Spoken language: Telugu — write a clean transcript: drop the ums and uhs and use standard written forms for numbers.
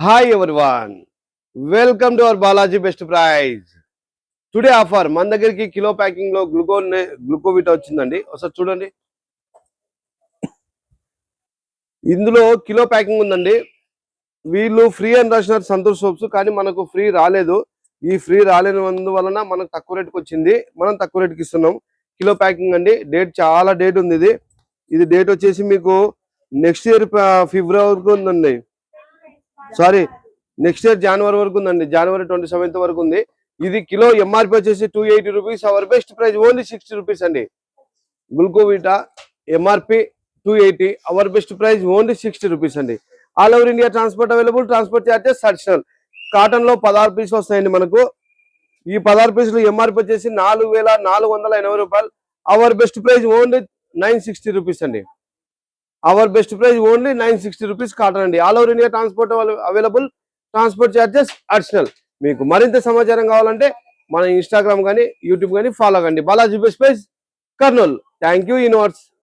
Hi everyone, welcome to our Balaji Best Price. Today offer మన దగ్గరికి కిలో ప్యాకింగ్ లో గ్లూకోవిట్ వచ్చిందండి. ఒకసారి చూడండి, ఇందులో కిలో ప్యాకింగ్ ఉందండి. వీళ్ళు ఫ్రీ అని రాసినారు సంతూర్ సోప్స్, కానీ మనకు ఫ్రీ రాలేదు. ఈ ఫ్రీ రాలేనందువలన మనకు తక్కువ రేటుకి వచ్చింది, మనం తక్కువ రేటుకి ఇస్తున్నాం. కిలో ప్యాకింగ్ అండి. చాలా డేట్ ఉంది. ఇది డేట్ వచ్చేసి మీకు నెక్స్ట్ ఇయర్ ఫిబ్రవరి వరకు ఉందండి. సారీ, నెక్స్ట్ ఇయర్ జనవరి వరకు ఉందండి. జనవరి 27th వరకు ఉంది. ఇది కిలో ఎంఆర్పి వచ్చేసి 280 rupees. Our best price only 60 rupees అండి. Glucovita MRP 280, our best price only 60 rupees అండి. All over India transport available. Transport charges additional. Carton లో 16 పీసులు వస్తాయండి మనకు. ఈ 16 పీసులు ఎంఆర్పి వచ్చేసి 4480 రూపాయలు. Our best price only 960 rupees అండి. Our best price only 960 rupees carton అండి. All over India transport available. Transport charges additional. మీకు మరింత సమాచారం కావాలంటే మన ఇన్స్టాగ్రామ్ కానీ యూట్యూబ్ కానీ ఫాలో కండి. Balaji best price Kurnool. Thank you universe.